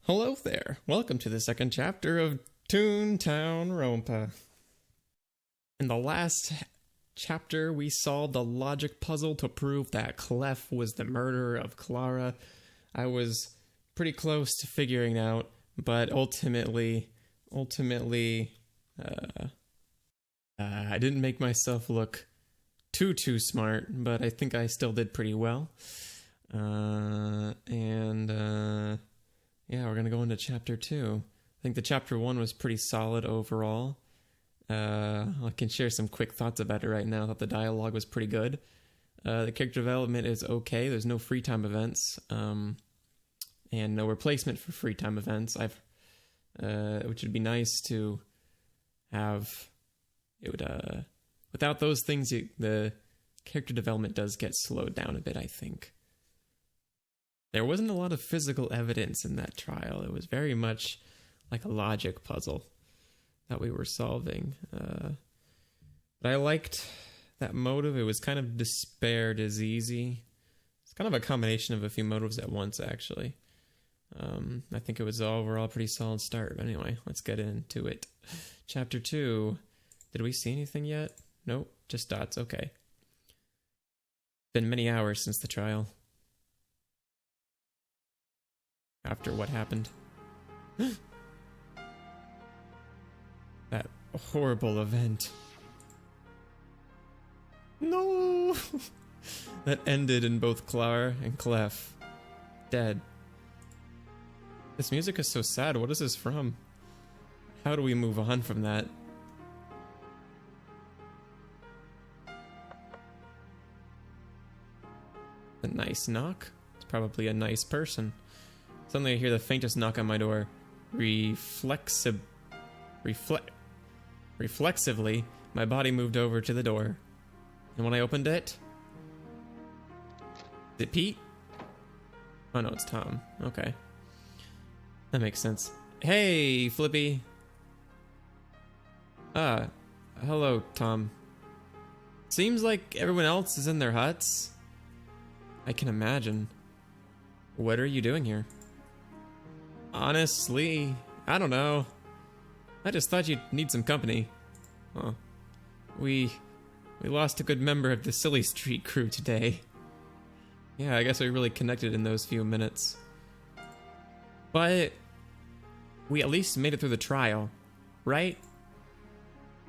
Hello there. Welcome to the second chapter of ToonTown Ronpa. In the last chapter, we solved the logic puzzle to prove that Clef was the murderer of Clara. I was pretty close to figuring out, but ultimately, I didn't make myself look too smart, but I think I still did pretty well. Yeah, we're gonna go into chapter 2. I think the chapter 1 was pretty solid overall. I can share some quick thoughts about it right now. I thought the dialogue was pretty good. The character development is okay. There's no free time events, and no replacement for free time events. Which would be nice to have. It would, without those things, the character development does get slowed down a bit, I think. There wasn't a lot of physical evidence in that trial. It was very much like a logic puzzle that we were solving. But I liked that motive. It was kind of despaired as easy. It's kind of a combination of a few motives at once, actually. I think it was overall a pretty solid start. But anyway, let's get into it. Chapter 2. Did we see anything yet? Nope, just dots. Okay. Been many hours since the trial. After what happened. That horrible event. No! That ended in both Clara and Clef dead. This music is so sad. What is this from? How do we move on from that? A nice knock? It's probably a nice person. Suddenly I hear the faintest knock on my door. Reflexively, my body moved over to the door. And when I opened it... Is it Pete? Oh no, it's Tom. Okay. That makes sense. Hey, Flippy! Hello, Tom. Seems like everyone else is in their huts. I can imagine. What are you doing here? Honestly, I don't know. I just thought you'd need some company. Huh. We lost a good member of the Silly Street crew today. Yeah, I guess we really connected in those few minutes. But we at least made it through the trial, right?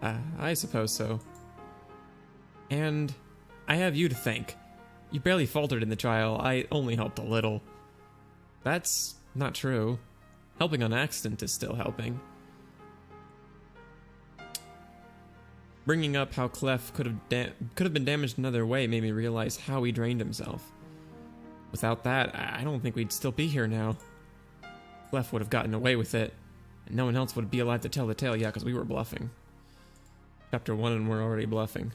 I suppose so. And I have you to thank. You barely faltered in the trial. I only helped a little. That's not true. Helping on accident is still helping. Bringing up how Clef could have been damaged another way made me realize how he drained himself. Without that, I don't think we'd still be here now. Clef would have gotten away with it, and no one else would be alive to tell the tale. Yeah, because we were bluffing. Chapter 1 and we're already bluffing.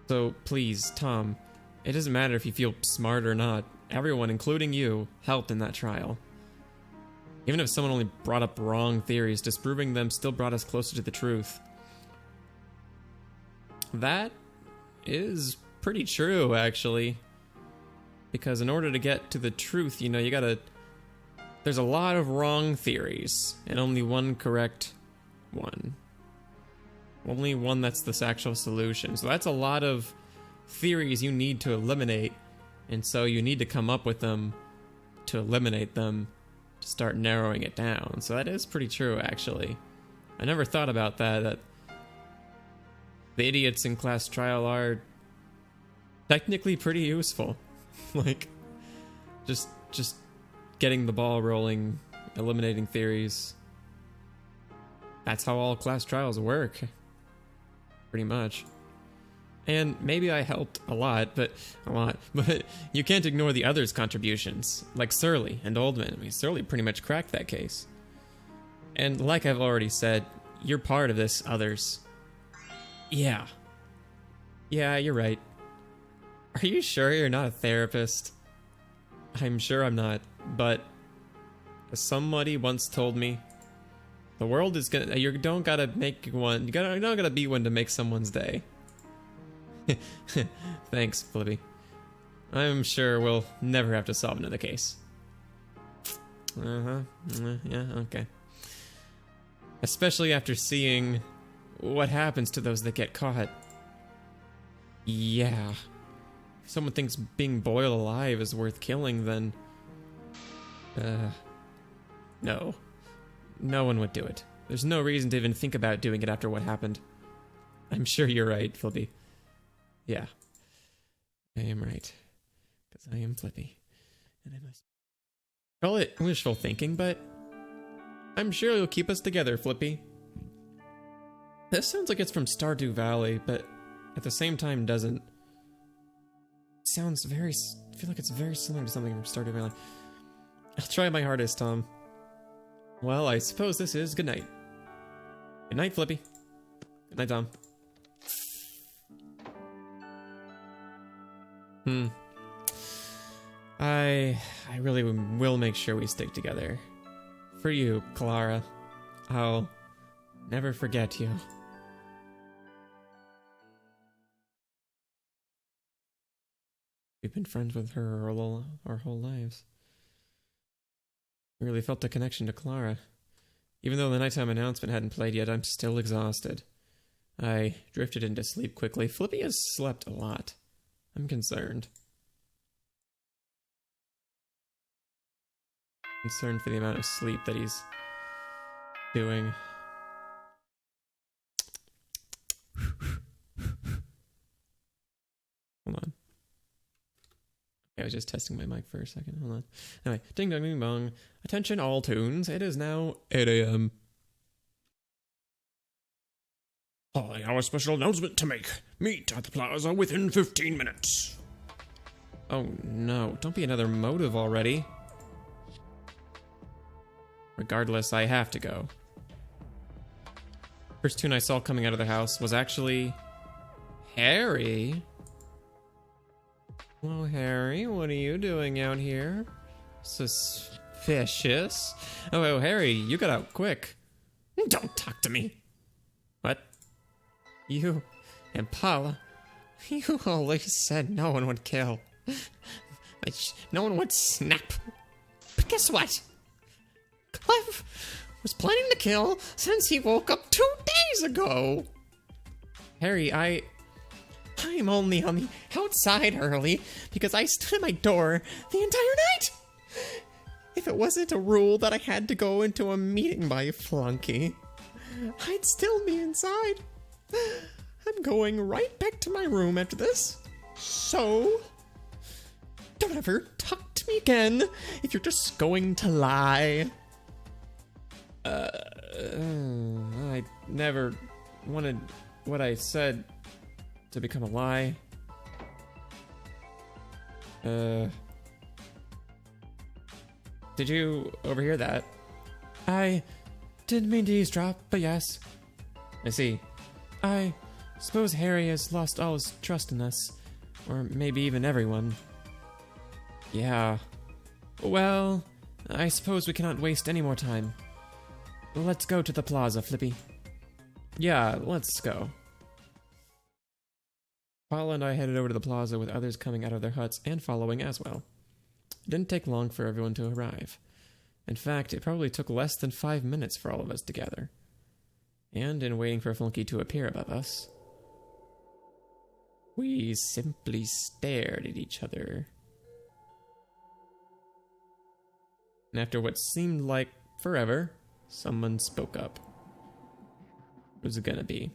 So please, Tom, it doesn't matter if you feel smart or not. Everyone, including you, helped in that trial. Even if someone only brought up wrong theories, disproving them still brought us closer to the truth. That is pretty true, actually. Because in order to get to the truth, you know, you gotta... There's a lot of wrong theories, and only one correct one. Only one that's the actual solution. So that's a lot of theories you need to eliminate, and so you need to come up with them to eliminate them, to start narrowing it down. So that is pretty true, actually. I never thought about that the idiots in class trial are technically pretty useful. Like, just getting the ball rolling, eliminating theories. That's how all class trials work. Pretty much. And maybe I helped a lot, but you can't ignore the others' contributions, like Surly and Oldman. I mean, Surly pretty much cracked that case. And like I've already said, you're part of this, others. Yeah, you're right. Are you sure you're not a therapist? I'm sure I'm not, but as somebody once told me, the world is gonna... You don't gotta make one... You don't gotta be one to make someone's day. Thanks, Flippy. I'm sure we'll never have to solve another case. Yeah, okay. Especially after seeing what happens to those that get caught. Yeah. If someone thinks being boiled alive is worth killing, then... no. No one would do it. There's no reason to even think about doing it after what happened. I'm sure you're right, Flippy. Yeah. I am right. Because I am Flippy. And I must... call it wishful thinking, but... I'm sure it'll keep us together, Flippy. This sounds like it's from Stardew Valley, but at the same time doesn't. It sounds very... I feel like it's very similar to something from Stardew Valley. I'll try my hardest, Tom. Well, I suppose this is good night. Good night, Flippy. Good night, Tom. I really will make sure we stick together. For you, Clara. I'll never forget you. We've been friends with her our whole lives. I really felt the connection to Clara. Even though the nighttime announcement hadn't played yet, I'm still exhausted. I drifted into sleep quickly. Flippy has slept a lot. I'm concerned. Concerned for the amount of sleep that he's doing. Hold on. I was just testing my mic for a second. Hold on. Anyway, ding dong ding bong. Attention all toons. It is now 8 a.m. I have a special announcement to make. Meet at the Plaza within 15 minutes. Oh no, don't be another motive already. Regardless, I have to go. First toon I saw coming out of the house was actually... Harry? Well, Harry, what are you doing out here? Suspicious. Oh, Harry, you got out quick. Don't talk to me. What? You and Paula, you always said no one would kill. No one would snap. But guess what? Clive was planning to kill since he woke up 2 days ago. Harry, I'm only on the outside early because I stood at my door the entire night. If it wasn't a rule that I had to go into a meeting by flunky, I'd still be inside. I'm going right back to my room after this. So, don't ever talk to me again if you're just going to lie. I never wanted what I said to become a lie. Did you overhear that? I didn't mean to eavesdrop, but yes. I see. I suppose Harry has lost all his trust in us. Or maybe even everyone. Yeah. Well, I suppose we cannot waste any more time. Let's go to the Plaza, Flippy. Yeah, let's go. Paula and I headed over to the Plaza with others coming out of their huts and following as well. It didn't take long for everyone to arrive. In fact, it probably took less than 5 minutes for all of us to gather. And in waiting for Flunky to appear above us, we simply stared at each other. And after what seemed like forever, someone spoke up. Who's it gonna be?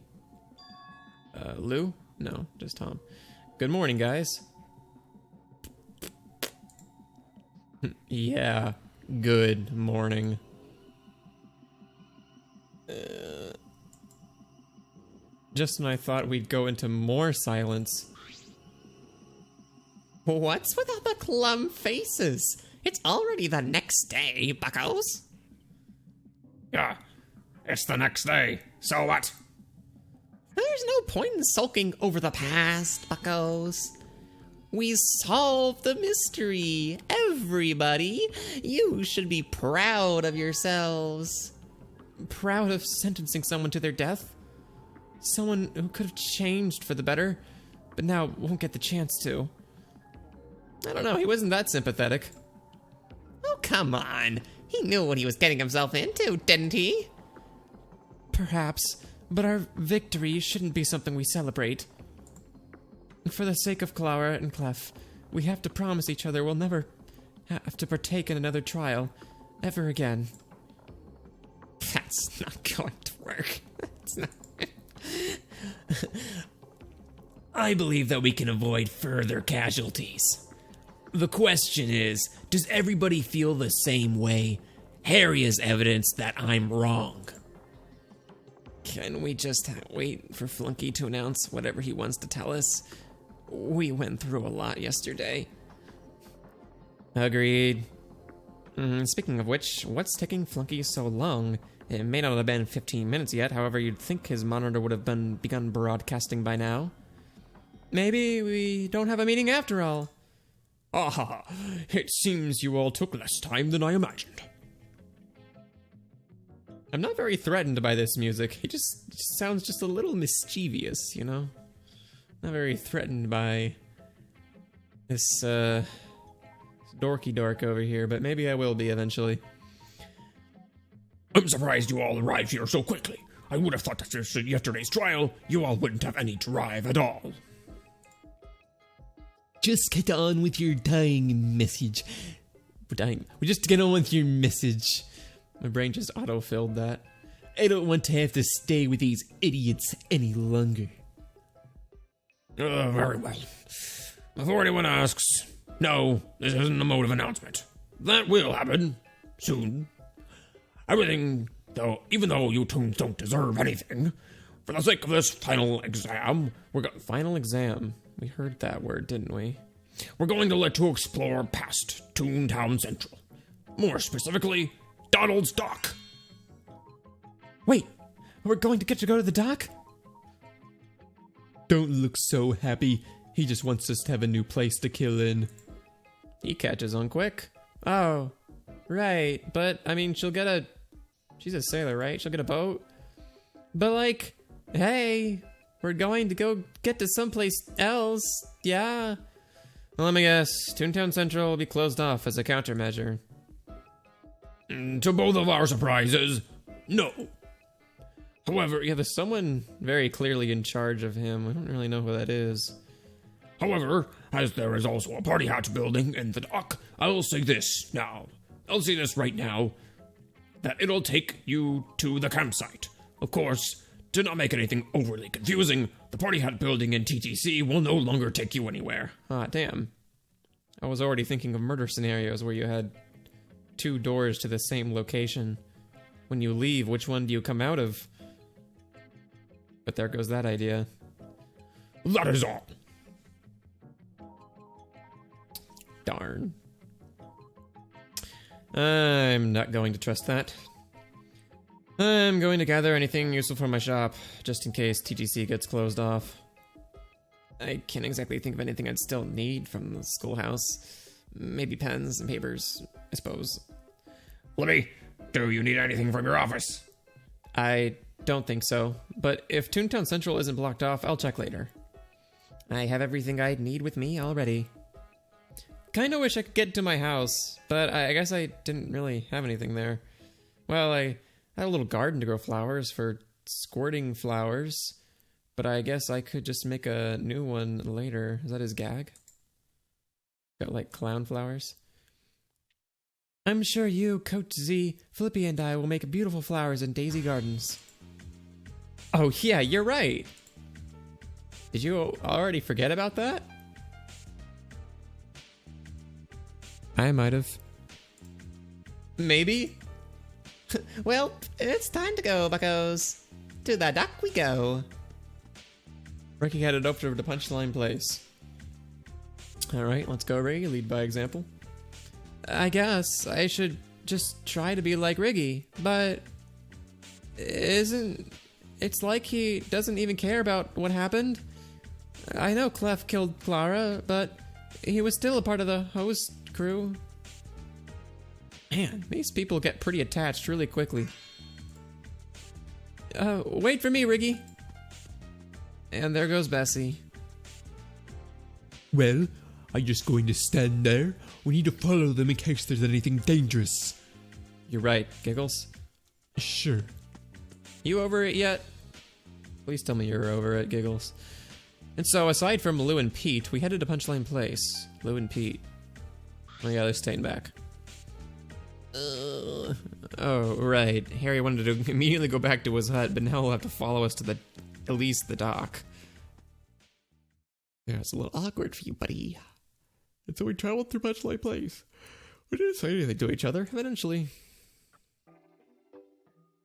Lou? No, just Tom. Good morning, guys. Yeah, good morning. Just when I thought we'd go into more silence. What's with all the glum faces? It's already the next day, buckos. Yeah, it's the next day. So what? There's no point in sulking over the past, buckos. We solved the mystery. Everybody, you should be proud of yourselves. Proud of sentencing someone to their death? Someone who could have changed for the better, but now won't get the chance to. I don't know, he wasn't that sympathetic. Oh, come on. He knew what he was getting himself into, didn't he? Perhaps, but our victory shouldn't be something we celebrate. For the sake of Clara and Clef, we have to promise each other we'll never have to partake in another trial, ever again. That's not going to work. That's not... I believe that we can avoid further casualties. The question is, does everybody feel the same way? Harry is evidence that I'm wrong. Can we just wait for Flunky to announce whatever he wants to tell us? We went through a lot yesterday. Agreed. Speaking of which, what's taking Flunky so long? It may not have been 15 minutes yet, however, you'd think his monitor would have begun broadcasting by now. Maybe we don't have a meeting after all. Ah, it seems you all took less time than I imagined. I'm not very threatened by this music. He just sounds just a little mischievous, you know? Not very threatened by this, dorky dork over here, but maybe I will be eventually. I'm surprised you all arrived here so quickly. I would have thought that after yesterday's trial, you all wouldn't have any drive at all. Just get on with your dying message. We just get on with your message. My brain just auto-filled that. I don't want to have to stay with these idiots any longer. Very well. Before anyone asks, no, this isn't a mode of announcement. That will happen. Soon. Everything, though, even though you Toons don't deserve anything, for the sake of this final exam, Final exam? We heard that word, didn't we? We're going to let you explore past ToonTown Central. More specifically, Donald's Dock. Wait, we're going to get to go to the dock? Don't look so happy. He just wants us to have a new place to kill in. He catches on quick. Oh, right. But, I mean, she's a sailor, right? She'll get a boat. But, like, hey, we're going to go get to someplace else. Yeah. Well, let me guess. ToonTown Central will be closed off as a countermeasure. To both of our surprises, no. However, yeah, there's someone very clearly in charge of him. I don't really know who that is. However, as there is also a party hatch building in the dock, I will say this now. I'll say this right now, that it'll take you to the campsite. Of course, to not make anything overly confusing, the party hat building in TTC will no longer take you anywhere. Ah, damn. I was already thinking of murder scenarios where you had 2 doors to the same location. When you leave, which one do you come out of? But there goes that idea. That is all. Darn. I'm not going to trust that. I'm going to gather anything useful from my shop, just in case TTC gets closed off. I can't exactly think of anything I'd still need from the schoolhouse. Maybe pens and papers, I suppose. Libby, do you need anything from your office? I don't think so, but if ToonTown Central isn't blocked off, I'll check later. I have everything I'd need with me already. Kinda wish I could get to my house, but I guess I didn't really have anything there. Well, I had a little garden to grow flowers for squirting flowers, but I guess I could just make a new one later. Is that his gag? Got like clown flowers? I'm sure you, Coach Z, Flippy, and I will make beautiful flowers in Daisy Gardens. Oh yeah, you're right. Did you already forget about that? I might have. Maybe? Well, it's time to go, buckos. To the dock we go. Ricky headed up to the punchline place. Alright, let's go, Riggy. Lead by example. I guess I should just try to be like Riggy, but it's like he doesn't even care about what happened. I know Clef killed Clara, but he was still a part of the host crew. Man, these people get pretty attached really quickly. Wait for me, Riggy. And there goes Bessie. Well, Are you just going to stand there? We need to follow them in case there's anything dangerous. You're right, Giggles. Sure. You over it yet? Please tell me you're over it, Giggles. And so, aside from Lou and Pete, we headed to Punchline Place. Lou and Pete. Oh yeah, they're staying back. Oh, right. Harry wanted to immediately go back to his hut, but now he'll have to follow us to at least the dock. Yeah, it's a little awkward for you, buddy. And so we traveled through Punchline Place. We didn't say anything to each other. Eventually,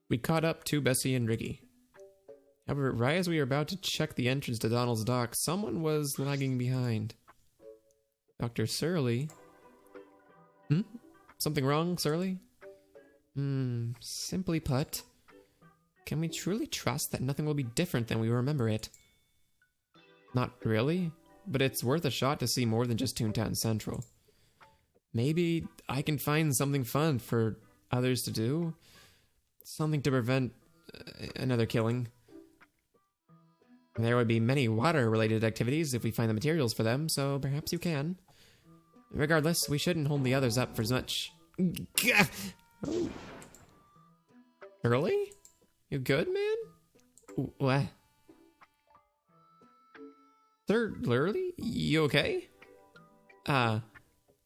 we caught up to Bessie and Riggy. However, right as we were about to check the entrance to Donald's dock, someone was lagging behind. Dr. Surly. Something wrong, Surly? Simply put, can we truly trust that nothing will be different than we remember it? Not really, but it's worth a shot to see more than just ToonTown Central. Maybe I can find something fun for others to do. Something to prevent another killing. There would be many water-related activities if we find the materials for them, so perhaps you can. Regardless, we shouldn't hold the others up for as much. Oh. Early? You good, man? What? Sir Lurley? You okay?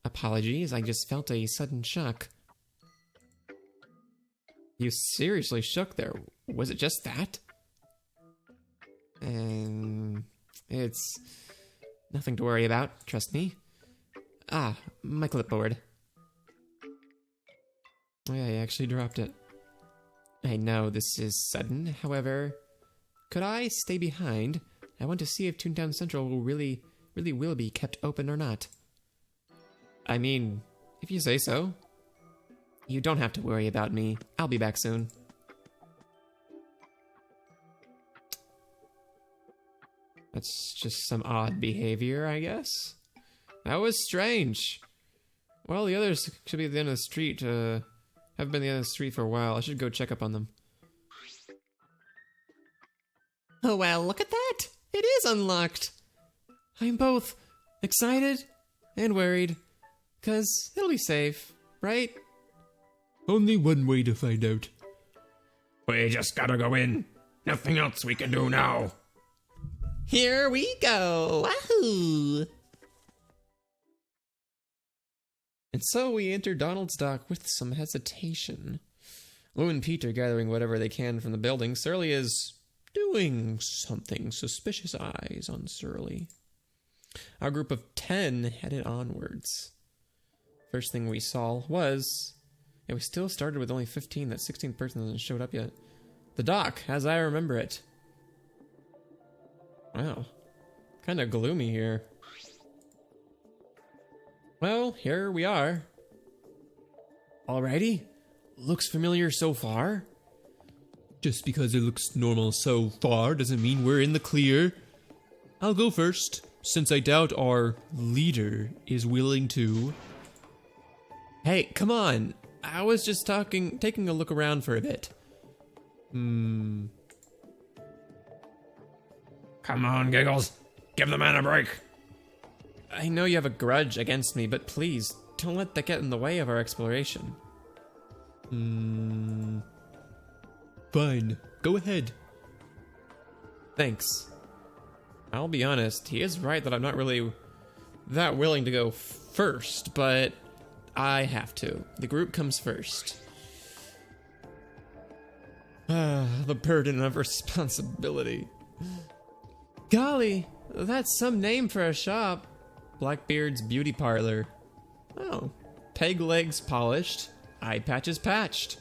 Apologies, I just felt a sudden shock. You seriously shook there. Was it just that? It's nothing to worry about, trust me. My clipboard. Oh yeah, I actually dropped it. I know this is sudden, however, could I stay behind? I want to see if ToonTown Central will really will be kept open or not. I mean, if you say so. You don't have to worry about me. I'll be back soon. That's just some odd behavior, I guess. That was strange. Well, the others should be at the end of the street. Haven't been at the end of the street for a while. I should go check up on them. Oh, well, look at that! It is unlocked! I'm both excited and worried. 'Cause it'll be safe, right? Only one way to find out. We just gotta go in. Nothing else we can do now. Here we go! Wahoo! And so we enter Donald's dock with some hesitation. Lou and Pete are gathering whatever they can from the building. Surly is doing something. Suspicious eyes on Surly. Our group of 10 headed onwards. First thing we saw was... we still started with only 15. That 16th person hasn't showed up yet. The dock, as I remember it. Wow. Kind of gloomy here. Well, here we are. Alrighty. Looks familiar so far. Just because it looks normal so far doesn't mean we're in the clear. I'll go first, since I doubt our leader is willing to. Hey, come on. I was just taking a look around for a bit. Come on, Giggles. Give the man a break. I know you have a grudge against me, but please, don't let that get in the way of our exploration. Fine. Go ahead. Thanks. I'll be honest, he is right that I'm not really that willing to go first, but I have to. The group comes first. The burden of responsibility. Golly, that's some name for a shop. Blackbeard's Beauty Parlor. Oh, peg legs polished, eye patches patched.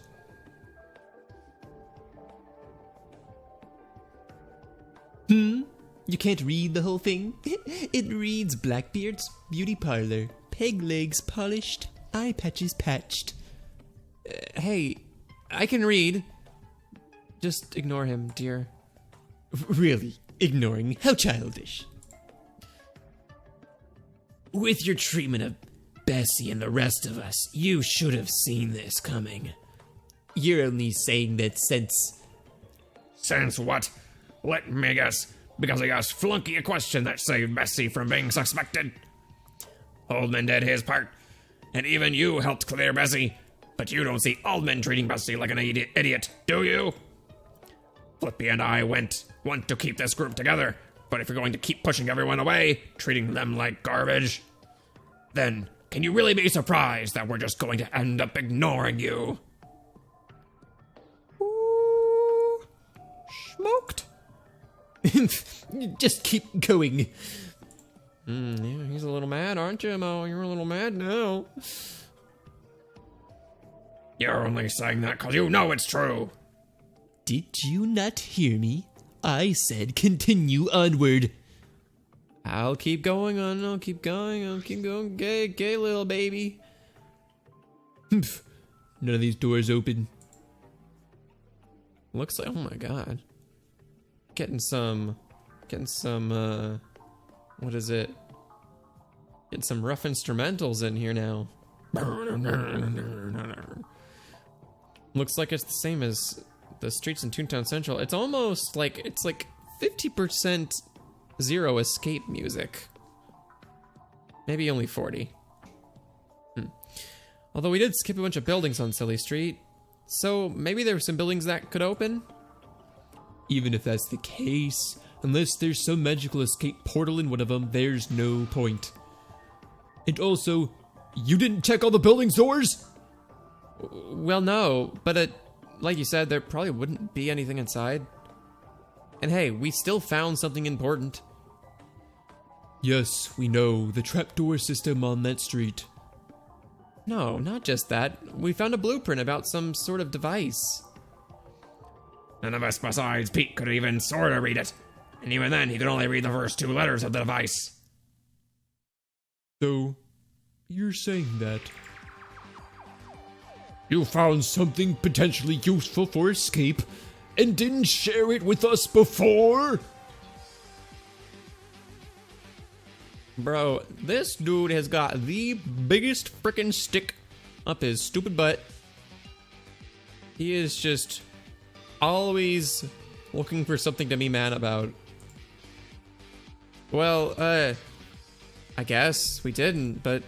You can't read the whole thing? It reads Blackbeard's Beauty Parlor. Peg legs polished, eye patches patched. Hey, I can read. Just ignore him, dear. Really? Ignoring? How childish. With your treatment of Bessie and the rest of us, you should have seen this coming. You're only saying that since... Since what? Let me guess. Because I asked Flunky a question that saved Bessie from being suspected. Oldman did his part. And even you helped clear Bessie. But you don't see Oldman treating Bessie like an idiot, do you? Flippy and I want to keep this group together. But if you're going to keep pushing everyone away, treating them like garbage, then can you really be surprised that we're just going to end up ignoring you? Ooh, smoked. Just keep going. Yeah, he's a little mad, aren't you, Mo? You're a little mad now. You're only saying that because you know it's true. Did you not hear me? I said continue onward. I'll keep going on. I'll keep going. Gay little baby. None of these doors open. Looks like, oh my god. Getting some, what is it? Getting some rough instrumentals in here now. Looks like it's the same as the streets in ToonTown Central. It's almost like, it's like 50% Zero Escape music. Maybe only 40. Although we did skip a bunch of buildings on Silly Street, so maybe there were some buildings that could open? Even if that's the case, unless there's some magical escape portal in one of them, there's no point. And also, you didn't check all the building's doors? Well, no, but like you said, there probably wouldn't be anything inside. And hey, we still found something important. Yes, we know, the trapdoor system on that street. No, not just that. We found a blueprint about some sort of device. None of us besides Pete could even sort of read it. And even then, he could only read the first 2 letters of the device. So, you're saying that you found something potentially useful for escape and didn't share it with us before? Bro, this dude has got the biggest frickin' stick up his stupid butt. He is just always looking for something to be mad about. Well, I guess we didn't, but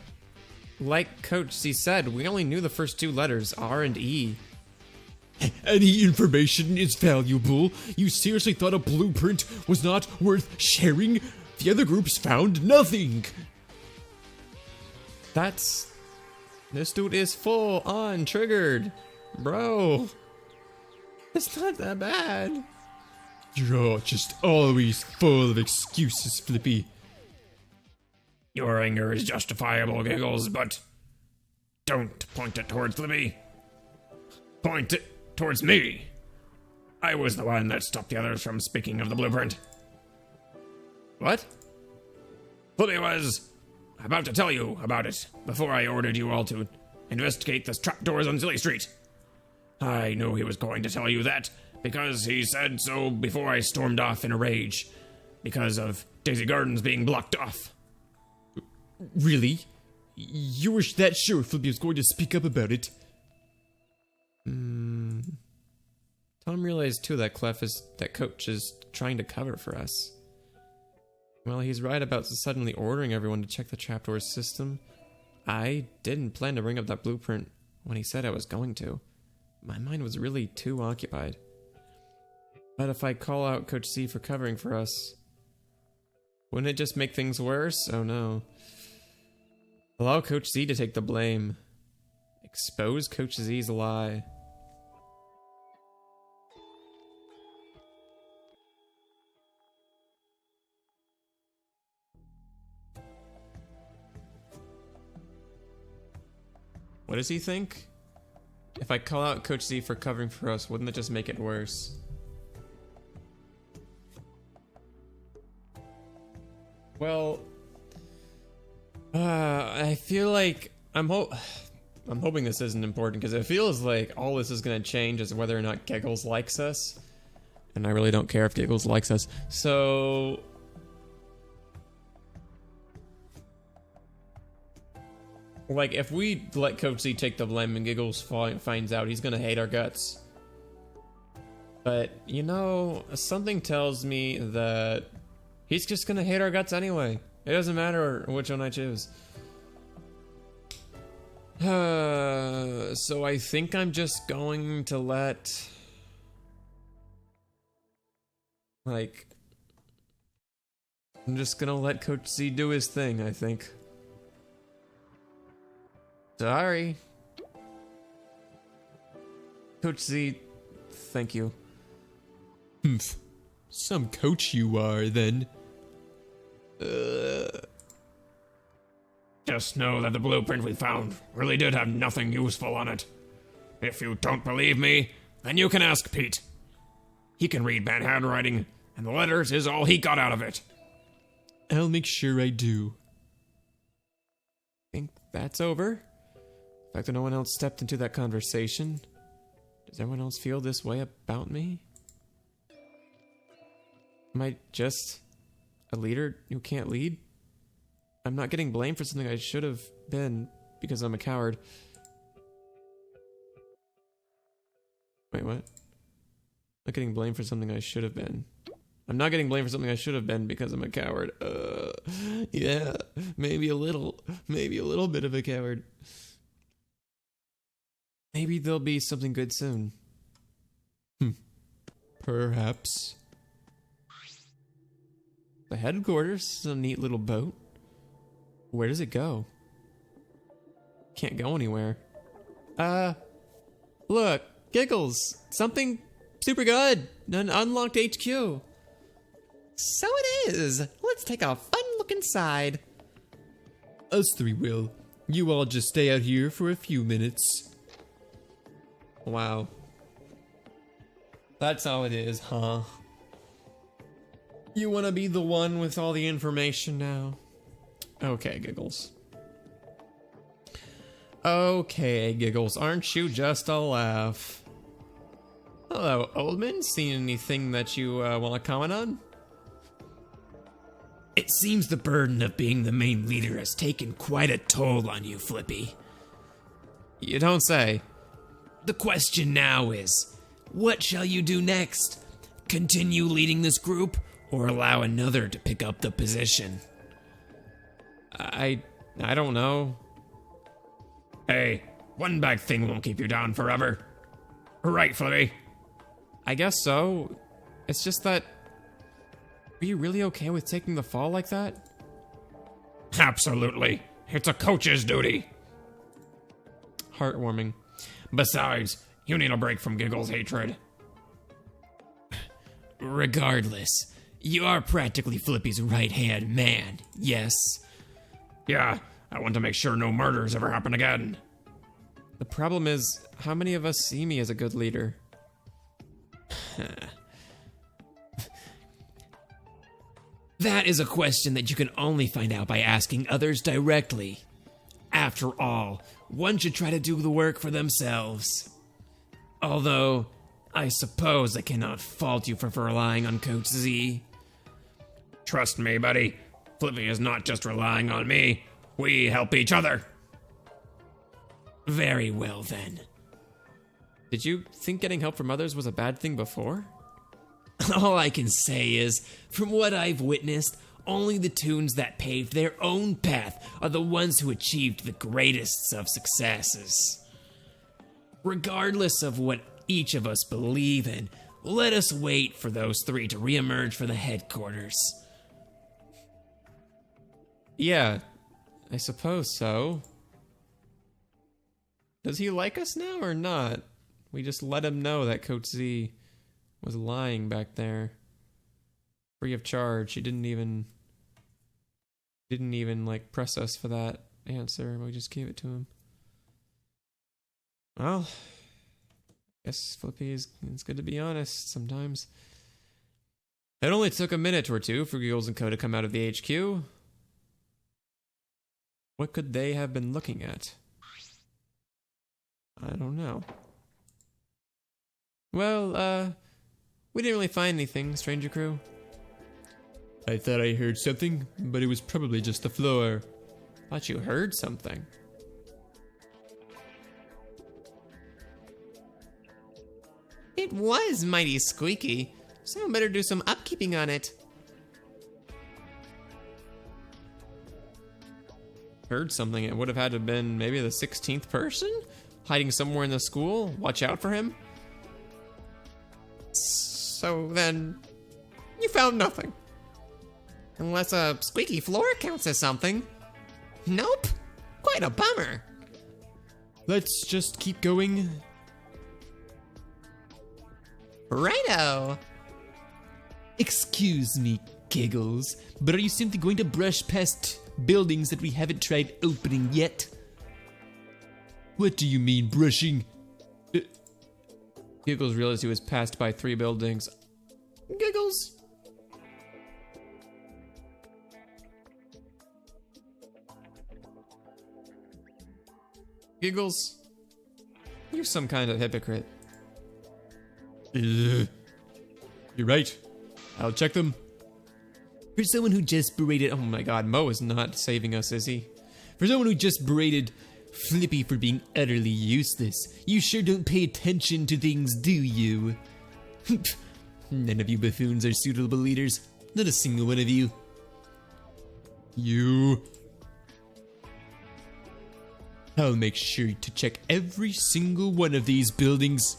like Coach C said, we only knew the first 2 letters, R and E. Any information is valuable. You seriously thought a blueprint was not worth sharing? The other groups found nothing. This dude is full on triggered. Bro, it's not that bad. You're just always full of excuses, Flippy. Your anger is justifiable, Giggles, but don't point it towards Libby. Point it towards me. I was the one that stopped the others from speaking of the blueprint. What? Libby was about to tell you about it before I ordered you all to investigate the trapdoors on Silly Street. I knew he was going to tell you that because he said so before I stormed off in a rage because of Daisy Gardens being blocked off. Really? You were that sure Flippy was going to speak up about it? Tom realized too that that Coach is trying to cover for us. Well, he's right about suddenly ordering everyone to check the trapdoor system. I didn't plan to bring up that blueprint when he said I was going to. My mind was really too occupied. But if I call out Coach C for covering for us, wouldn't it just make things worse? Oh no. Allow Coach Z to take the blame. Expose Coach Z's lie. What does he think? If I call out Coach Z for covering for us, wouldn't it just make it worse? Well, I feel like I'm hoping this isn't important because it feels like all this is going to change is whether or not Giggles likes us, and I really don't care if Giggles likes us. So, like, if we let Coach Z take the blame and Giggles finds out, he's going to hate our guts. But you know, something tells me that he's just going to hate our guts anyway. It doesn't matter which one I choose. So I think I'm just going to let... Like... I'm just gonna let Coach Z do his thing, I think. Sorry. Coach Z, thank you. Humph. Some coach you are, then. Just know that the blueprint we found really did have nothing useful on it. If you don't believe me, then you can ask Pete. He can read bad handwriting, and the letters is all he got out of it. I'll make sure I do. Think that's over. The fact that no one else stepped into that conversation. Does everyone else feel this way about me? Am I just a leader who can't lead? I'm not getting blamed for something I should have been because I'm a coward. Wait, what? Not getting blamed for something I should have been. I'm not getting blamed for something I should have been because I'm a coward. Yeah, maybe a little bit of a coward. Maybe there'll be something good soon. Perhaps. The headquarters is a neat little boat. Where does it go? Can't go anywhere. Look, Giggles, something super good. An unlocked HQ. So it is. Let's take a fun look inside. Us three will. You all just stay out here for a few minutes. Wow. That's how it is, huh? You want to be the one with all the information now? Okay, Giggles. Okay, Giggles, aren't you just a laugh? Hello, Oldman. Seen anything that you want to comment on? It seems the burden of being the main leader has taken quite a toll on you, Flippy. You don't say. The question now is, what shall you do next? Continue leading this group, or allow another to pick up the position? I don't know. Hey, one bad thing won't keep you down forever. Right, Flippy? I guess so. It's just that... Are you really okay with taking the fall like that? Absolutely. It's a coach's duty. Heartwarming. Besides, you need a break from Giggles' hatred. Regardless, you are practically Flippy's right-hand man, yes? Yeah, I want to make sure no murders ever happen again. The problem is, how many of us see me as a good leader? That is a question that you can only find out by asking others directly. After all, one should try to do the work for themselves. Although, I suppose I cannot fault you for relying on Coach Z. Trust me, buddy. Flippy is not just relying on me. We help each other. Very well, then. Did you think getting help from others was a bad thing before? All I can say is, from what I've witnessed, only the Toons that paved their own path are the ones who achieved the greatest of successes. Regardless of what each of us believe in, let us wait for those three to reemerge for the headquarters. Yeah, I suppose so. Does he like us now or not? We just let him know that Coach Z was lying back there. Free of charge. He didn't even like press us for that answer. We just gave it to him. Well, I guess Flippy it's good to be honest sometimes. It only took a minute or two for Giggles and Co to come out of the HQ. What could they have been looking at? I don't know. Well, we didn't really find anything, Stranger Crew. I thought I heard something, but it was probably just the floor. Thought you heard something. It was mighty squeaky. Someone better do some upkeeping on it. heard something. It would have had to have been maybe the 16th person hiding somewhere in the school. Watch out for him. So then, you found nothing. Unless a squeaky floor counts as something. Nope. Quite a bummer. Let's just keep going. Righto. Excuse me, Giggles, but are you simply going to brush past buildings that we haven't tried opening yet? What do you mean, brushing? Giggles realized he was passed by 3 buildings. Giggles. Giggles, you're some kind of hypocrite. You're right. I'll check them. For someone who just berated, Oh my god, Mo is not saving us, is he? For someone who just berated Flippy for being utterly useless, you sure don't pay attention to things, do you? None of you buffoons are suitable leaders. Not a single one of you. You. I'll make sure to check every single one of these buildings.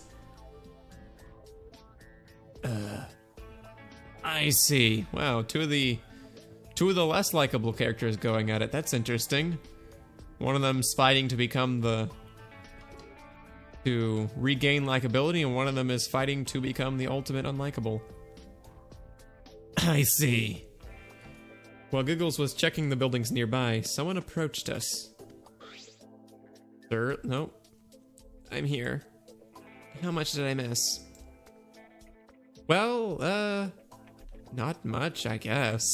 I see. Wow, two of the less likable characters going at it. That's interesting. One of them's fighting to regain likability, and one of them is fighting to become the ultimate unlikable. I see. While Giggles was checking the buildings nearby, someone approached us. Sir, no. I'm here. How much did I miss? Well, not much, I guess.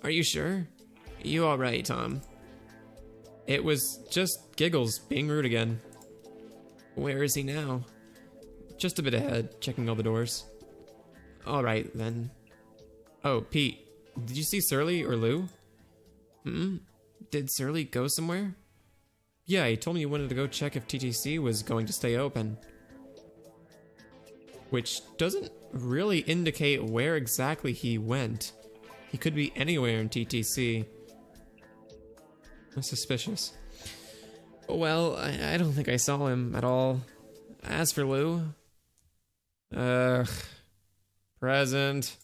Are you sure? You alright, Tom? It was just Giggles being rude again. Where is he now? Just a bit ahead, checking all the doors. Alright, then. Oh, Pete, did you see Surly or Lou? Did Surly go somewhere? Yeah, he told me he wanted to go check if TTC was going to stay open. Which doesn't really indicate where exactly he went. He could be anywhere in TTC. That's suspicious. Well, I don't think I saw him at all. As for Lou... present.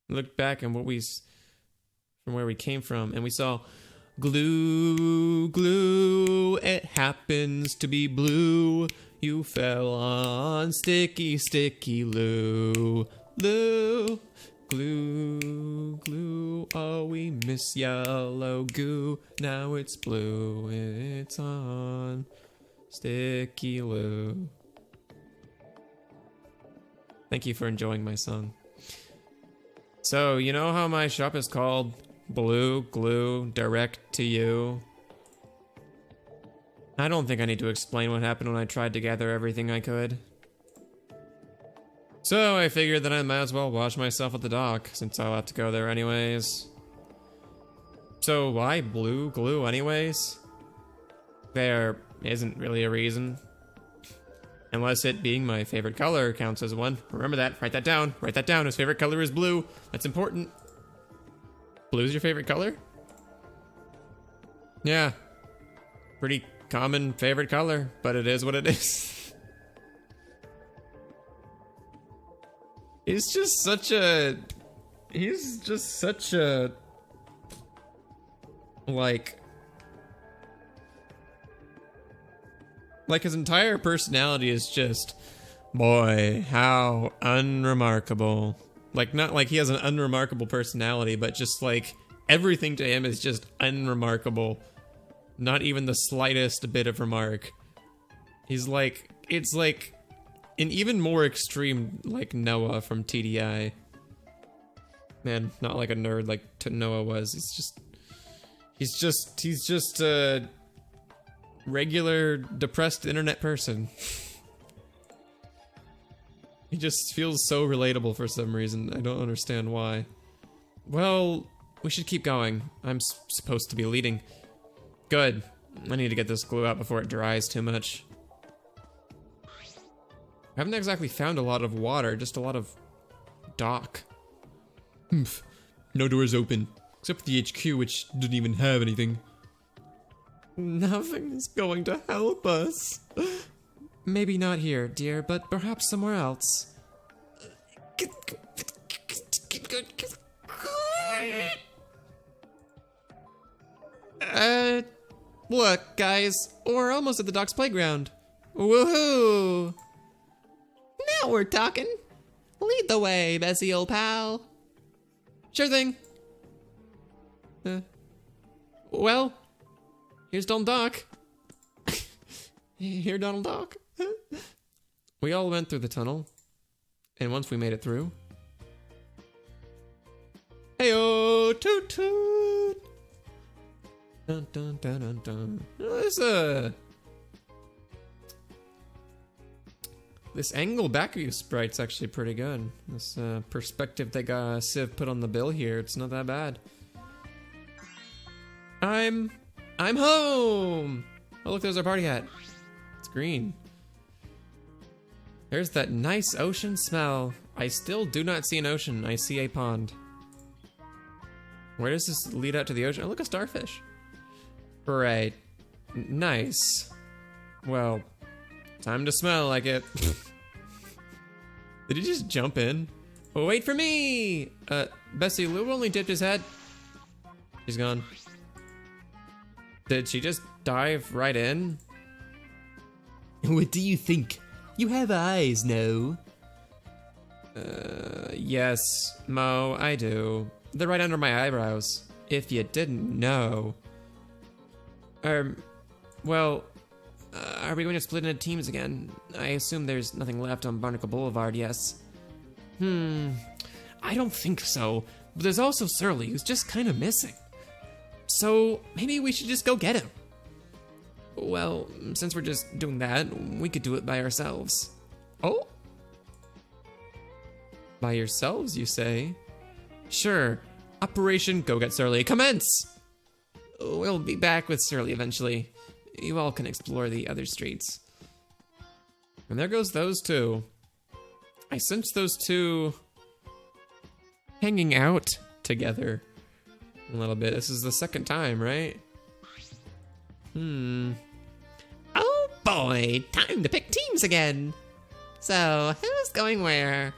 Looked back and from where we came from, and we saw... Glue, glue, it happens to be blue. You fell on sticky, sticky Lou. Lou, glue, glue, oh we miss yellow goo. Now it's blue, it's on sticky Lou. Thank you for enjoying my song. So, you know how my shop is called Blue Glue Direct to You? I don't think I need to explain what happened when I tried to gather everything I could. So I figured that I might as well wash myself at the dock, since I'll have to go there anyways. So why blue glue anyways? There isn't really a reason. Unless it being my favorite color counts as one. Remember that, write that down. Write that down, his favorite color is blue. That's important. Blue's your favorite color? Yeah. Pretty common favorite color, but it is what it is. He's just such a... Like his entire personality is just... Boy, how unremarkable. Like, not like he has an unremarkable personality, but just like everything to him is just unremarkable. Not even the slightest bit of remark. He's like, it's like an even more extreme, like Noah from TDI. Man, not like a nerd like Noah was. He's just a regular depressed internet person. He just feels so relatable for some reason. I don't understand why. Well, we should keep going. I'm supposed to be leading. Good. I need to get this glue out before it dries too much. I haven't exactly found a lot of water, just a lot of dock. No doors open. Except for the HQ, which didn't even have anything. Nothing is going to help us. Maybe not here, dear, but perhaps somewhere else. Look, guys, we're almost at the doc's playground. Woohoo! Now we're talking. Lead the way, Bessie, old pal. Sure thing. Well, here's Donald Duck. Here, Donald Duck. We all went through the tunnel, and once we made it through, hey-oh, toot toot. Dun dun dun dun dun. This angle back view sprite's actually pretty good. This perspective that Civ put on the bill here, it's not that bad. I'm home! Oh look, there's our party hat. It's green. There's that nice ocean smell. I still do not see an ocean. I see a pond. Where does this lead out to the ocean? Oh, look, a starfish. Right. Nice. Well, time to smell like it. Did he just jump in? Oh, wait for me! Bessie, Lou only dipped his head. She's gone. Did she just dive right in? What do you think? You have eyes, no? Yes, Mo, I do. They're right under my eyebrows. If you didn't know. Well, are we going to split into teams again? I assume there's nothing left on Barnacle Boulevard, yes? I don't think so. But there's also Surly, who's just kind of missing. So, maybe we should just go get him. Well, since we're just doing that, we could do it by ourselves. Oh? By yourselves, you say? Sure. Operation Go Get Surly, commence! We'll be back with Surly eventually. You all can explore the other streets. And there goes those two. I sense those two hanging out together a little bit. This is the second time, right? Oh boy, time to pick teams again. So, who's going where?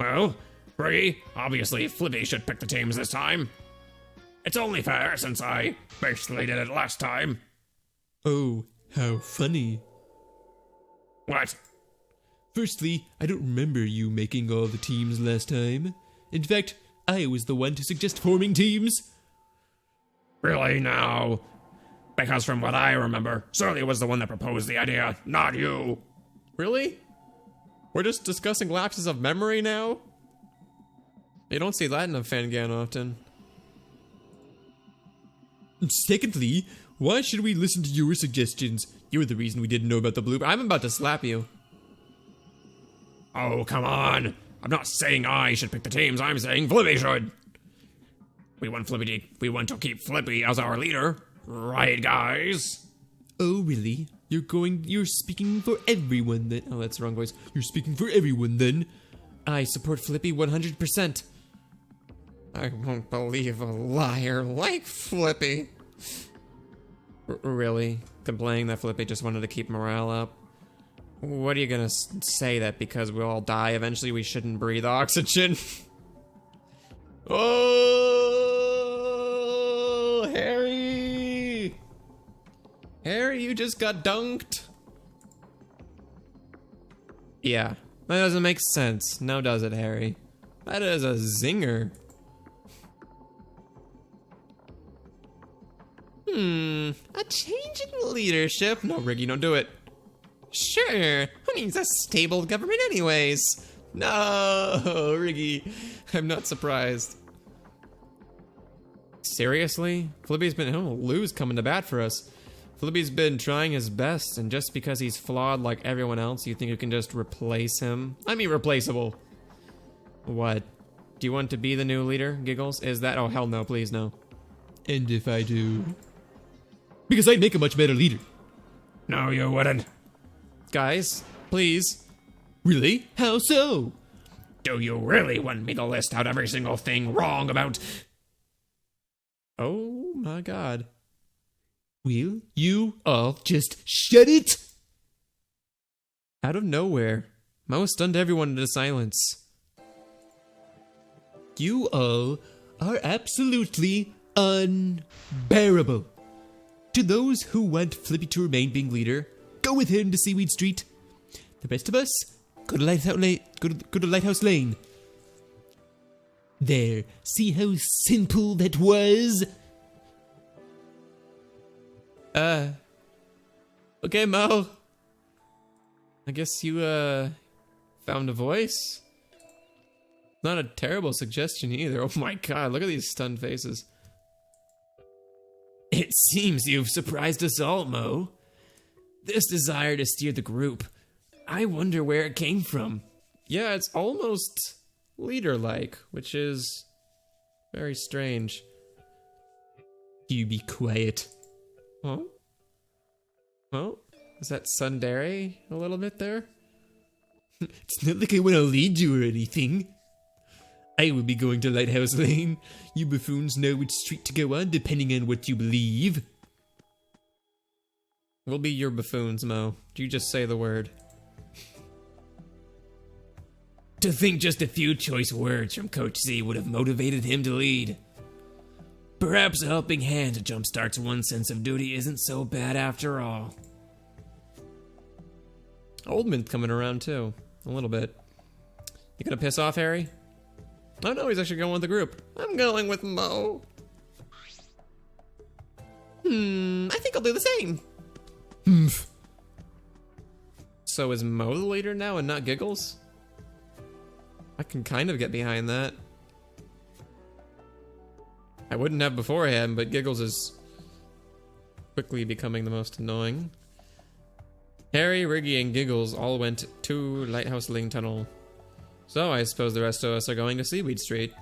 Well, Riggy, obviously Flippy should pick the teams this time. It's only fair since I basically did it last time. Oh, how funny. What? Firstly, I don't remember you making all the teams last time. In fact, I was the one to suggest forming teams. Really now? Because from what I remember, Surly was the one that proposed the idea, not you. Really? We're just discussing lapses of memory now? You don't see that in a Fangan often. Secondly, why should we listen to your suggestions? You're the reason we didn't know about the blue. I'm about to slap you. Oh, come on. I'm not saying I should pick the teams, I'm saying Flippy should. We want to keep Flippy as our leader. Right, guys? Oh, really? You're speaking for everyone then? Oh, that's the wrong voice. You're speaking for everyone then? I support Flippy 100%. I won't believe a liar like Flippy. Really? Complaining that Flippy just wanted to keep morale up? What are you gonna say, that because we'll all die eventually we shouldn't breathe oxygen? Oh, Harry! Harry, you just got dunked. Yeah, that doesn't make sense. Now does it, Harry? That is a zinger. A change in leadership? No, Riggy, don't do it. Sure, who needs a stable government anyways? No, Riggy, I'm not surprised. Seriously? Flippy's been, Lou's coming to bat for us. Flippy's been trying his best, and just because he's flawed like everyone else, you think you can just replace him? I mean, replaceable. What? Do you want to be the new leader, Giggles? Is that? Oh, hell no, please no. And if I do? Because I'd make a much better leader. No, you wouldn't. Guys, please. Really? How so? Do you really want me to list out every single thing wrong about Oh my god. Will you all just shut it? Out of nowhere, Mo stunned everyone into silence. You all are absolutely unbearable. To those who want Flippy to remain being leader, go with him to Seaweed Street. The rest of us, go to Lighthouse Lane. There, see how simple that was? Okay, Mo. I guess you, found a voice? Not a terrible suggestion either. Oh my god, look at these stunned faces. It seems you've surprised us all, Mo. This desire to steer the group, I wonder where it came from. Yeah, it's almost leader-like, which is very strange. You be quiet. Huh? Oh, is that tsundere a little bit there? It's not like I want to lead you or anything. I will be going to Lighthouse Lane. You buffoons know which street to go on depending on what you believe. We'll be your buffoons, Mo. You just say the word. To think just a few choice words from Coach Z would have motivated him to lead. Perhaps a helping hand to jumpstarts one's sense of duty isn't so bad after all. Oldman's coming around too, a little bit. You gonna piss off Harry? Oh no, he's actually going with the group. I'm going with Mo. I think I'll do the same. So is Mo the leader now and not Giggles? I can kind of get behind that. I wouldn't have beforehand, but Giggles is quickly becoming the most annoying. Harry, Riggy, and Giggles all went to Lighthouse Lane Tunnel. So I suppose the rest of us are going to Seaweed Street.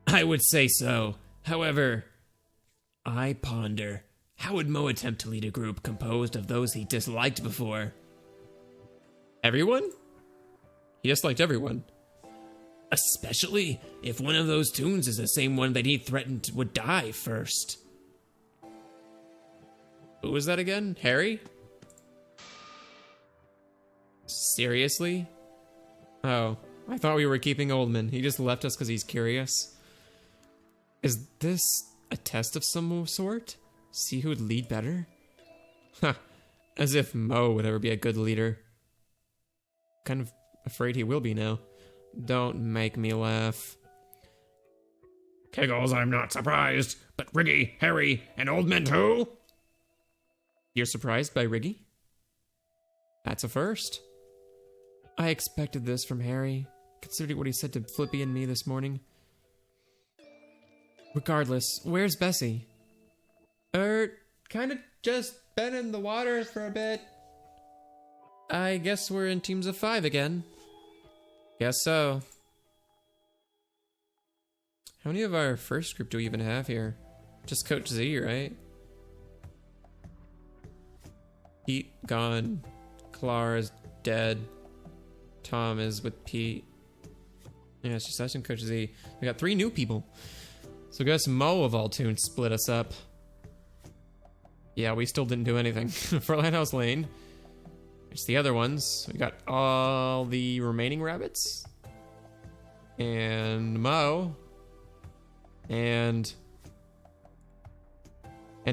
I would say so. However, I ponder, how would Mo attempt to lead a group composed of those he disliked before? Everyone? He disliked everyone. Especially if one of those tunes is the same one that he threatened would die first. Who was that again? Harry? Seriously? Oh, I thought we were keeping Oldman. He just left us because he's curious. Is this a test of some sort? See who would lead better? Ha, as if Mo would ever be a good leader. Kind of afraid he will be now. Don't make me laugh. Giggles, I'm not surprised, but Riggy, Harry, and Oldman too? You're surprised by Riggy? That's a first. I expected this from Harry, considering what he said to Flippy and me this morning. Regardless, where's Bessie? Kinda just been in the water for a bit. I guess we're in teams of 5 again. Guess so. How many of our first group do we even have here? Just Coach Z, right? Pete gone. Clara's dead. Tom is with Pete. Yeah, it's just us and Coach Z. We got 3 new people. So I guess Mo of all tunes split us up. Yeah, we still didn't do anything for Lighthouse Lane. It's the other ones. We got all the remaining rabbits. And Mo. And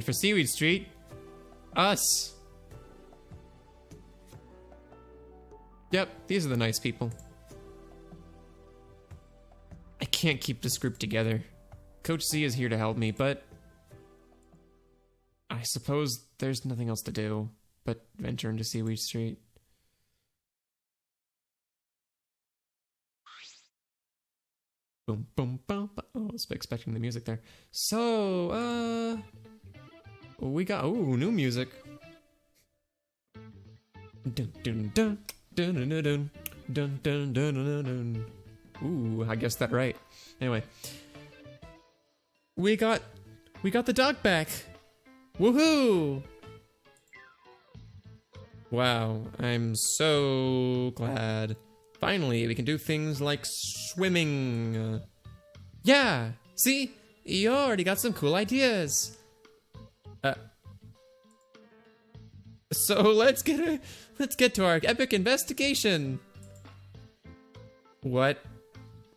for Seaweed Street, us. Yep, these are the nice people. I can't keep this group together. Coach Z is here to help me, but I suppose there's nothing else to do but venture into Seaweed Street. Boom, boom, boom, boom. Oh, I was expecting the music there. So, we got, ooh, new music. Dun, dun, dun, dun, dun, dun, dun, dun, dun, dun, dun, dun. Ooh, I guessed that right. Anyway. We got the dog back. Woohoo! Wow, I'm so glad. Finally, we can do things like swimming. Yeah, see? You already got some cool ideas. So let's get to our epic investigation. What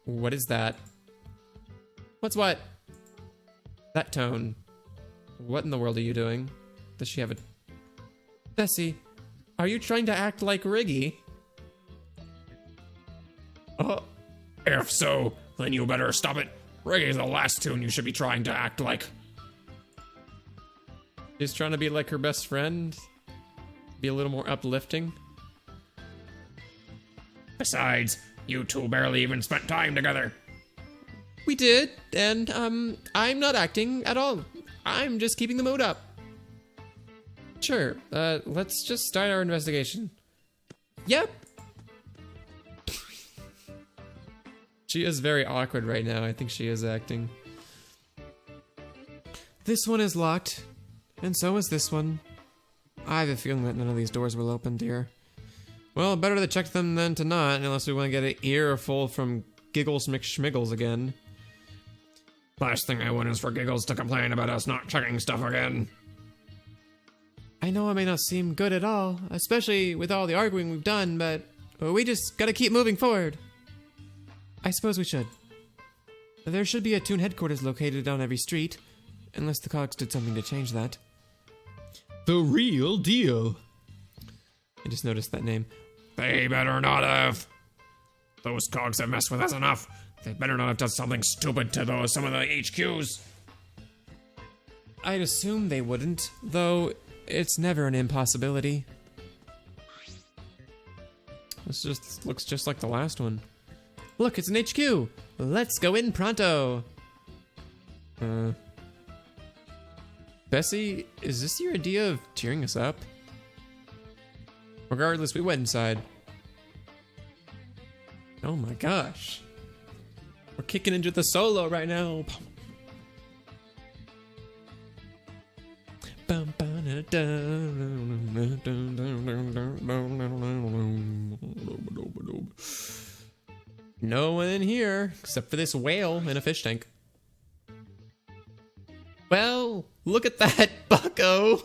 is that? What's what? That tone. What in the world are you doing? Does she have a... Bessie, are you trying to act like Riggy? If so, then you better stop it. Reggae's the last tune you should be trying to act like. She's trying to be like her best friend? Be a little more uplifting? Besides, you two barely even spent time together. We did, and I'm not acting at all. I'm just keeping the mood up. Sure, let's just start our investigation. Yep. She is very awkward right now. I think she is acting. This one is locked, and so is this one. I have a feeling that none of these doors will open, dear. Well, better to check them than to not, unless we want to get an earful from Giggles McSchmiggles again. Last thing I want is for Giggles to complain about us not checking stuff again. I know it may not seem good at all, especially with all the arguing we've done, but we just gotta keep moving forward. I suppose we should. There should be a Toon headquarters located on every street, unless the Cogs did something to change that. The real deal. I just noticed that name. They better not have. Those cogs have messed with us enough. They better not have done something stupid to some of the HQs. I'd assume they wouldn't, though it's never an impossibility. This just looks just like the last one. Look, it's an HQ! Let's go in pronto! Bessie, is this your idea of cheering us up? Regardless, we went inside. Oh my gosh. We're kicking into the solo right now. No one in here, except for this whale in a fish tank. Well, look at that, bucko!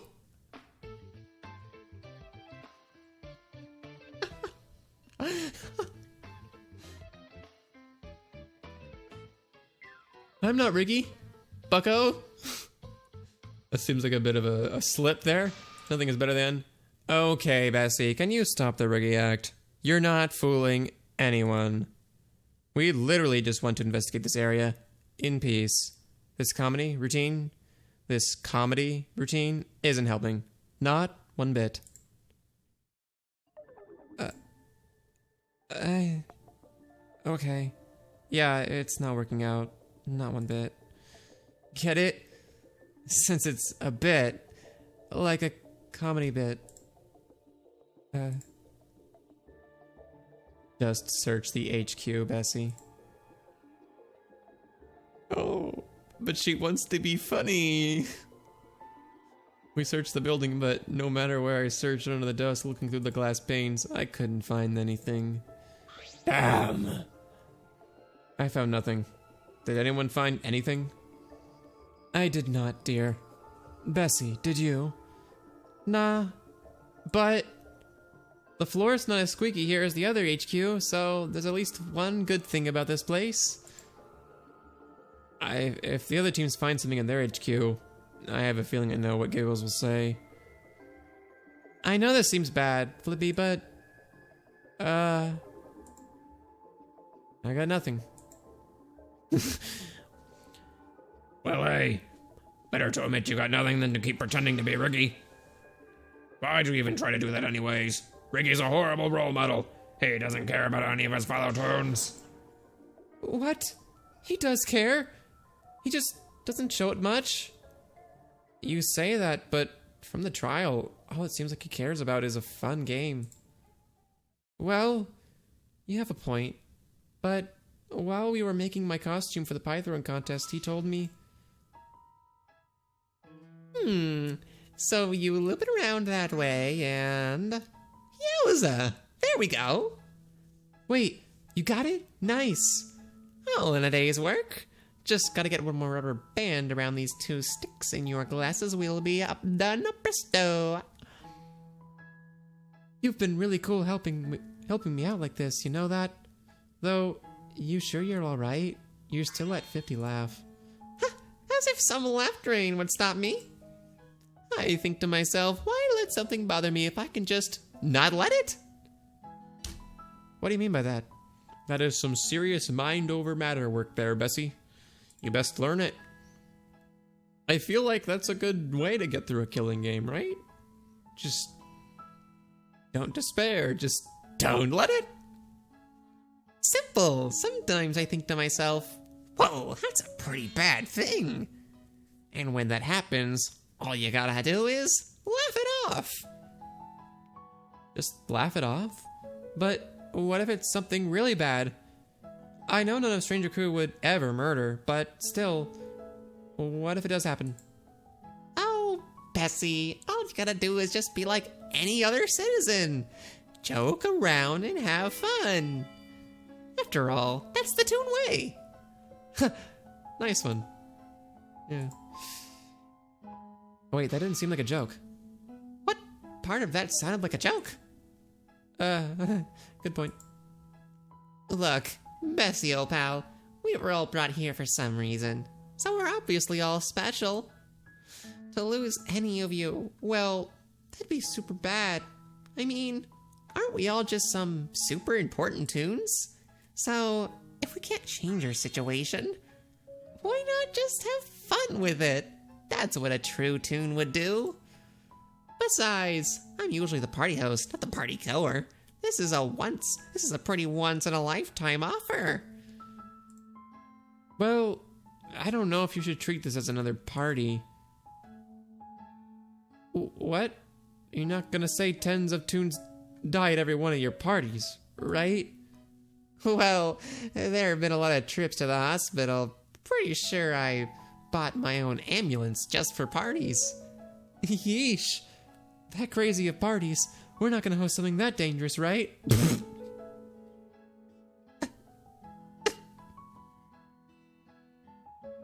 I'm not Riggy. Bucko? That seems like a bit of a slip there. Nothing is better than... Okay, Bessie, can you stop the Riggy act? You're not fooling anyone. We literally just want to investigate this area in peace. This comedy routine isn't helping. Not one bit. Okay. Yeah, it's not working out. Not one bit. Get it? Since it's a bit. Like a comedy bit. Just search the HQ, Bessie. Oh, but she wants to be funny. We searched the building, but no matter where I searched under the dust looking through the glass panes, I couldn't find anything. Damn! I found nothing. Did anyone find anything? I did not, dear. Bessie, did you? Nah, but the floor is not as squeaky here as the other HQ, so there's at least one good thing about this place. If the other teams find something in their HQ, I have a feeling I know what Giggles will say. I know this seems bad, Flippy, but... I got nothing. Well, hey, better to admit you got nothing than to keep pretending to be Riggy. Why'd you even try to do that anyways? Riggy's a horrible role model. He doesn't care about any of his fellow toons. What? He does care. He just doesn't show it much. You say that, but from the trial, all it seems like he cares about is a fun game. Well, you have a point, but while we were making my costume for the pie throwing contest, he told me... So you loop it around that way and... Yowza! There we go! Wait, you got it? Nice! All in a day's work. Just gotta get one more rubber band around these two sticks in your glasses. We'll be up done presto. You've been really cool helping me out like this, you know that? Though, you sure you're alright? You're still at 50 laugh. As if some laugh train would stop me. I think to myself, why let something bother me if I can just not let it? What do you mean by that? That is some serious mind over matter work there, Bessie. You best learn it. I feel like that's a good way to get through a killing game, right? Just don't despair, just don't let it. Simple. Sometimes I think to myself, whoa, that's a pretty bad thing. And when that happens, all you gotta do is laugh it off. Just laugh it off? But what if it's something really bad? I know none of Stranger Crew would ever murder, but still, what if it does happen? Oh, Bessie, all you gotta do is just be like any other citizen. Joke around and have fun. After all, that's the Toon way. Nice one. Yeah. Oh, wait, that didn't seem like a joke. What part of that sounded like a joke? Good point. Look, Bessie, old pal, we were all brought here for some reason, so we're obviously all special. To lose any of you, well, that'd be super bad. I mean, aren't we all just some super important Toons? So, if we can't change our situation, why not just have fun with it? That's what a true Toon would do. Besides, I'm usually the party host, not the party goer. This is a pretty once in a lifetime offer. Well, I don't know if you should treat this as another party. What? You're not gonna say tens of Toons die at every one of your parties, right? Well, there have been a lot of trips to the hospital. Pretty sure I bought my own ambulance just for parties. Yeesh. That crazy of parties. We're not gonna host something that dangerous, right?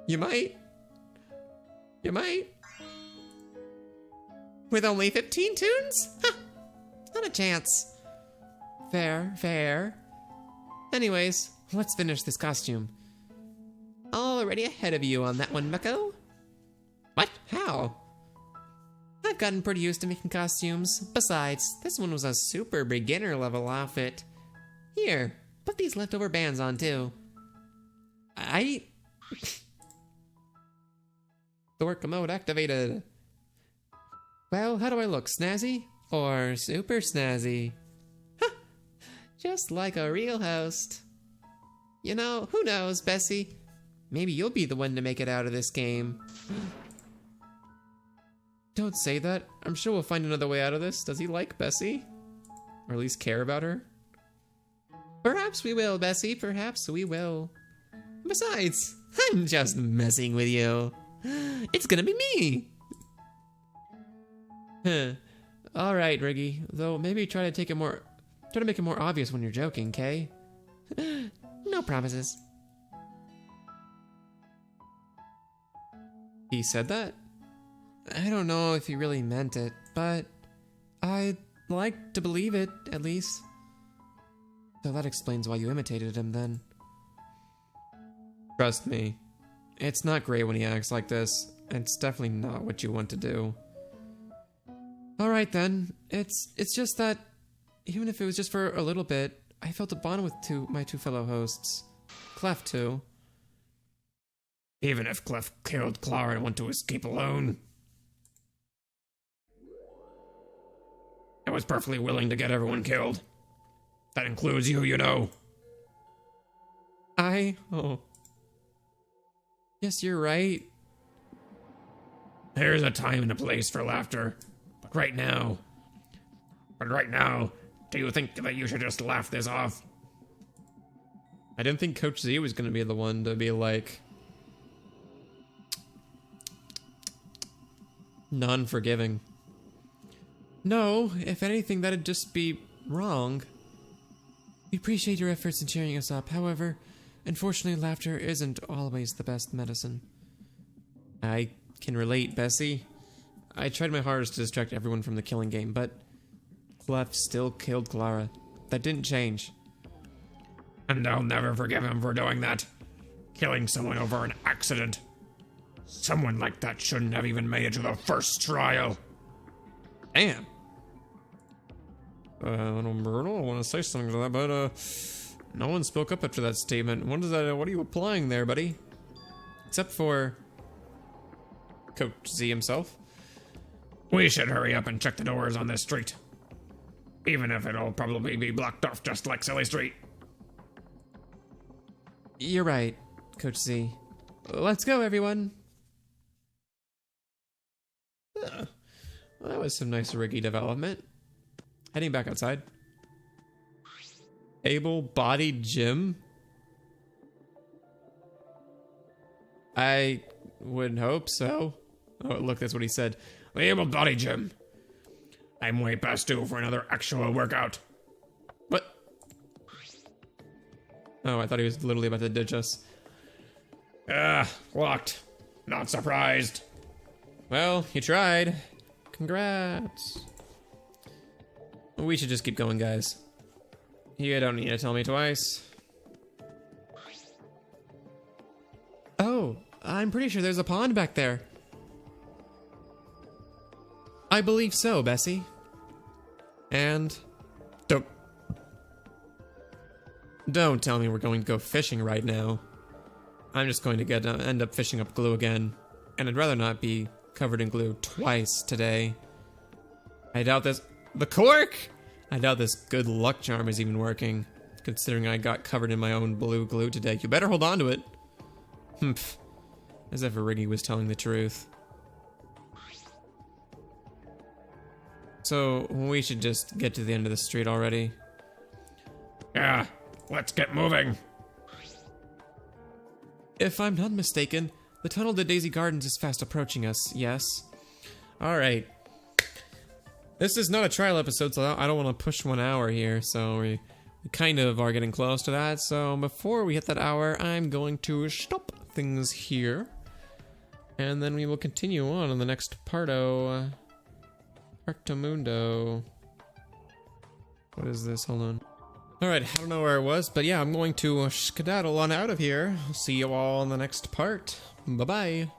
You might. You might. With only 15 Toons? Huh. Not a chance. Fair, fair. Anyways, let's finish this costume. Already ahead of you on that one, Bucko. What? How? I've gotten pretty used to making costumes. Besides, this one was a super beginner level outfit. Here, put these leftover bands on too. Dork mode activated. Well, how do I look? Snazzy? Or super snazzy? Just like a real host. You know, who knows, Bessie? Maybe you'll be the one to make it out of this game. Don't say that. I'm sure we'll find another way out of this. Does he like Bessie? Or at least care about her? Perhaps we will, Bessie. Perhaps we will. Besides, I'm just messing with you. It's gonna be me. Alright, Riggy. Though maybe try to make it more obvious when you're joking, okay? No promises. He said that? I don't know if he really meant it, but I'd like to believe it, at least. So that explains why you imitated him then. Trust me, it's not great when he acts like this. It's definitely not what you want to do. Alright then, it's just that, even if it was just for a little bit, I felt a bond with my two fellow hosts. Clef too. Even if Clef killed Clara and went to escape alone, I was perfectly willing to get everyone killed. That includes you, you know. Oh. Yes, you're right. There's a time and a place for laughter. But right now, do you think that you should just laugh this off? I didn't think Coach Z was going to be the one to be like non-forgiving. No, if anything, that'd just be wrong. We appreciate your efforts in cheering us up. However, Unfortunately, laughter isn't always the best medicine. I can relate, Bessie. I tried my hardest to distract everyone from the killing game, but Clef still killed Clara. That didn't change. And I'll never forgive him for doing that. Killing someone over an accident. Someone like that shouldn't have even made it to the first trial. Damn. I don't want to say something to that, but no one spoke up after that statement. What are you applying there, buddy? Except for Coach Z himself. We should hurry up and check the doors on this street. Even if it'll probably be blocked off just like Silly Street. You're right, Coach Z. Let's go, everyone. Well, that was some nice Riggy development. Heading back outside. Able-bodied Jim? I would hope so. Oh, look, that's what he said. The able-bodied Jim. I'm way past due for another actual workout. What? Oh, I thought he was literally about to ditch us. Locked. Not surprised. Well, you tried. Congrats. We should just keep going, guys. You don't need to tell me twice. Oh, I'm pretty sure there's a pond back there. I believe so, Bessie. And don't tell me we're going to go fishing right now. I'm just going to end up fishing up glue again, and I'd rather not be covered in glue twice today. I doubt the cork. I doubt this good luck charm is even working, considering I got covered in my own blue glue today. You better hold on to it. Humph. As if Riggy was telling the truth. So, we should just get to the end of the street already. Yeah, let's get moving. If I'm not mistaken, the tunnel to Daisy Gardens is fast approaching us, yes? Alright. This is not a trial episode, so I don't want to push 1 hour here, so we kind of are getting close to that. So before we hit that hour, I'm going to stop things here. And then we will continue on in the next Parto Mundo. What is this? Hold on. Alright, I don't know where I was, but yeah, I'm going to skedaddle on out of here. I'll see you all in the next part. Bye-bye.